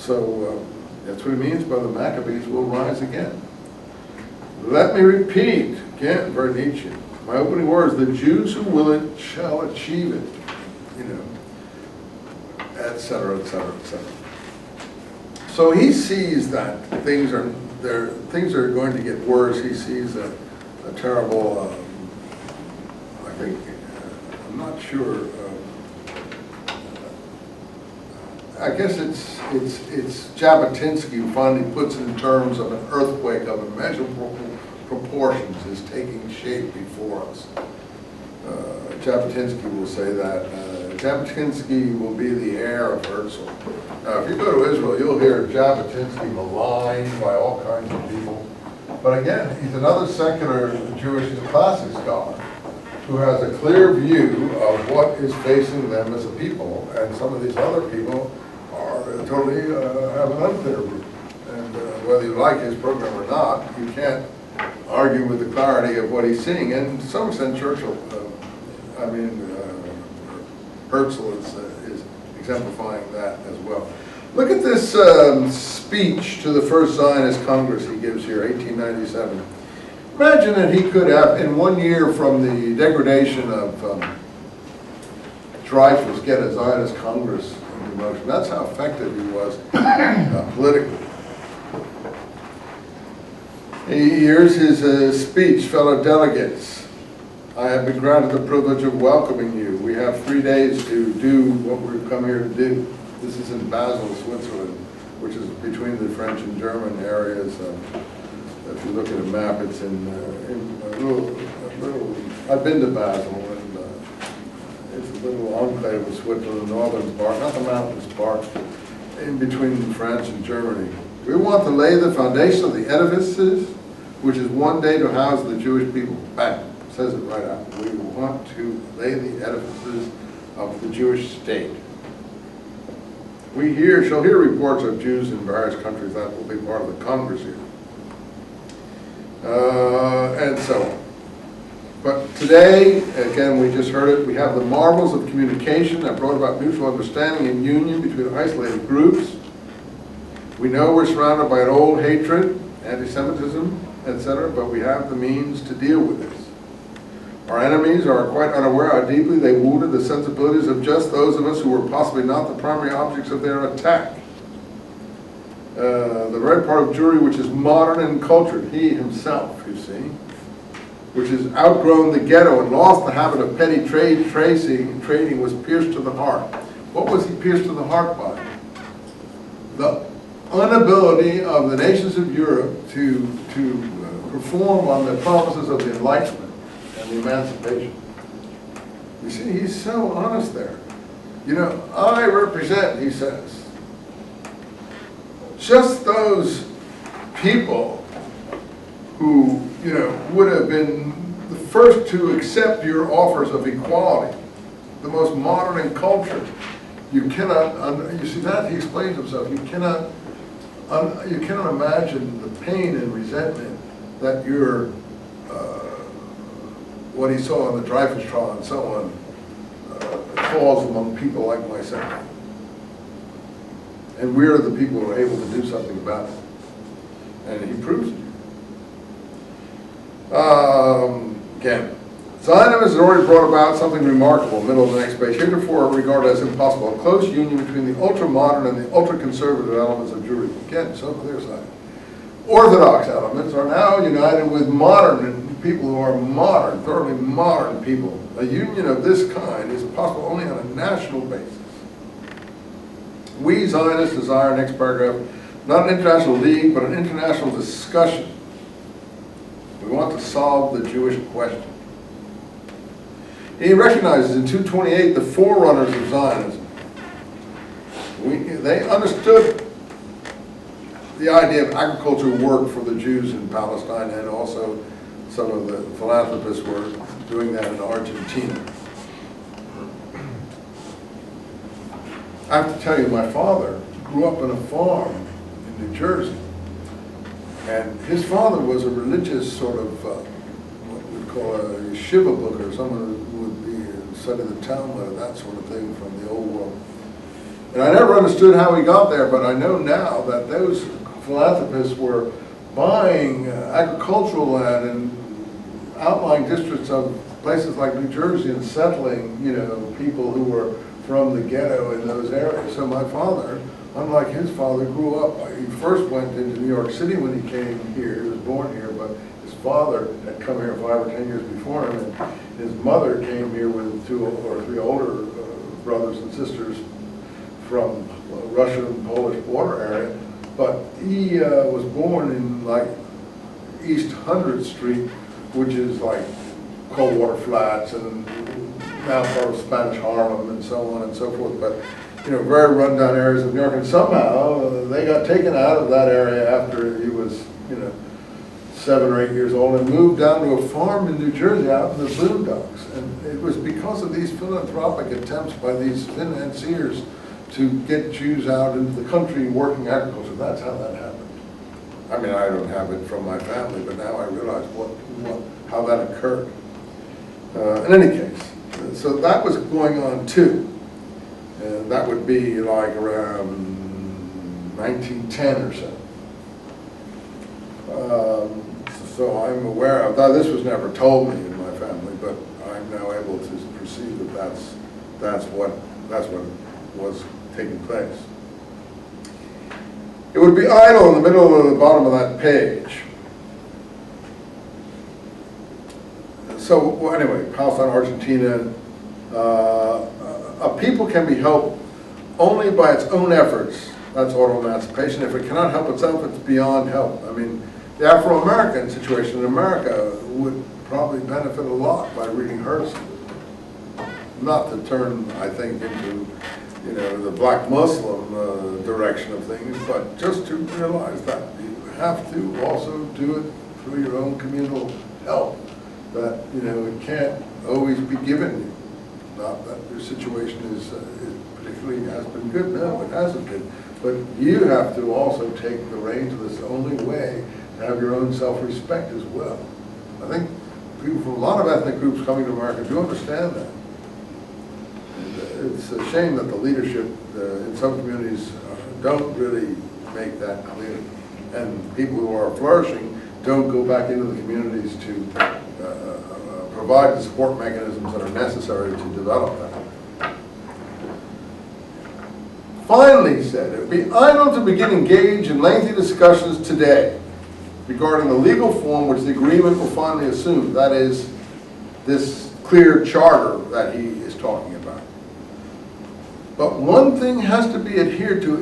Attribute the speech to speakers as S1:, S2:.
S1: So that's what it means by the Maccabees will rise again. Let me repeat, again, very Nietzsche, my opening words, the Jews who will it shall achieve it, you know, et cetera, et cetera, et cetera. So he sees that things are going to get worse. He sees a terrible, I think, I'm not sure, I guess it's Jabotinsky who finally puts it in terms of an earthquake of immeasurable proportions is taking shape before us. Jabotinsky will say that. Jabotinsky will be the heir of Herzl. Now, if you go to Israel, you'll hear Jabotinsky maligned by all kinds of people. But again, he's another secular Jewish, he's a classic scholar who has a clear view of what is facing them as a people, and some of these other people are totally have an unclear view. And whether you like his program or not, you can't argue with the clarity of what he's seeing. And to some extent, Churchill, Herzl is exemplifying that as well. Look at this speech to the first Zionist Congress he gives here, 1897. Imagine that he could have, in 1 year from the degradation of Dreyfus, get a Zionist Congress into motion. That's how effective he was politically. Here's his speech, fellow delegates. I have been granted the privilege of welcoming you. We have 3 days to do what we've come here to do. This is in Basel, Switzerland, which is between the French and German areas. If you look at a map, it's in a little, I've been to Basel, and it's a little enclave of Switzerland, the northern part, not the mountainous part, in between France and Germany. We want to lay the foundation of the edifices, which is one day to house the Jewish people. Bang, says it right out. We want to lay the edifices of the Jewish state. We shall hear reports of Jews in various countries that will be part of the Congress here. And so on. But today, again, we just heard it, we have the marvels of communication that brought about mutual understanding and union between isolated groups. We know we're surrounded by an old hatred, anti-Semitism, etc., but we have the means to deal with this. Our enemies are quite unaware how deeply they wounded the sensibilities of just those of us who were possibly not the primary objects of their attack. The red part of Jewry, which is modern and cultured, he himself, you see, which has outgrown the ghetto and lost the habit of petty trading, was pierced to the heart. What was he pierced to the heart by? The inability of the nations of Europe to perform on the promises of the Enlightenment and the emancipation. You see, he's so honest there. You know, I represent, he says, just those people who, you know, would have been the first to accept your offers of equality, the most modern and cultured. You cannot, you see that, he explains himself, you cannot imagine the pain and resentment that your, what he saw on the Dreyfus trial and so on, falls among people like myself. And we're the people who are able to do something about it. And he proves it. Again, Zionism has already brought about something remarkable, middle of the next page, heretofore regarded as impossible, a close union between the ultra-modern and the ultra-conservative elements of Jewry. Again, so clear side. Orthodox elements are now united with modern people who are modern, thoroughly modern people. A union of this kind is possible only on a national basis. We Zionists desire, next paragraph, not an international league, but an international discussion. We want to solve the Jewish question. He recognizes in 228 the forerunners of Zionism. They understood the idea of agricultural work for the Jews in Palestine, and also some of the philanthropists were doing that in Argentina. I have to tell you, my father grew up on a farm in New Jersey, and his father was a religious sort of, what we'd call a yeshiva book, or someone who would be study the Talmud and that sort of thing from the old world. And I never understood how he got there, but I know now that those philanthropists were buying agricultural land in outlying districts of places like New Jersey and settling, you know, people who were from the ghetto in those areas. So my father, unlike his father, grew up. He first went into New York City when he came here. He was born here, but his father had come here 5 or 10 years before him, and his mother came here with 2 or 3 older brothers and sisters from Russian and Polish border area. But he was born in like East 100th Street, which is like Coldwater Flats and now part of Spanish Harlem and so on and so forth. But you know, very rundown areas of New York, and somehow they got taken out of that area after he was, you know, 7 or 8 years old, and moved down to a farm in New Jersey out in the boondocks. And it was because of these philanthropic attempts by these financiers to get Jews out into the country working agriculture. That's how that happened. I mean, I don't have it from my family, but now I realize how that occurred. In any case, so that was going on too. And that would be like around 1910 or so. So I'm aware of that. This was never told me in my family, but I'm now able to perceive that that's what was taking place. It would be idle in the middle of the bottom of that page. So well, anyway, Palestine, Argentina. A people can be helped only by its own efforts. That's auto-emancipation. If it cannot help itself, it's beyond help. I mean, the Afro-American situation in America would probably benefit a lot by reading Herzl. Not to turn, I think, into, you know, the black Muslim direction of things, but just to realize that you have to also do it through your own communal help. That, you know, it can't always be given you. Not that your situation is particularly has been good. No, it hasn't been. But you have to also take the reins of this. The only way to have your own self-respect as well. I think people from a lot of ethnic groups coming to America do understand that. And, it's a shame that the leadership in some communities don't really make that clear. And people who are flourishing don't go back into the communities to provide the support mechanisms that are necessary to develop that. Finally, he said, it would be idle to begin engage in lengthy discussions today regarding the legal form which the agreement will finally assume. That is, this clear charter that he is talking about. But one thing has to be adhered to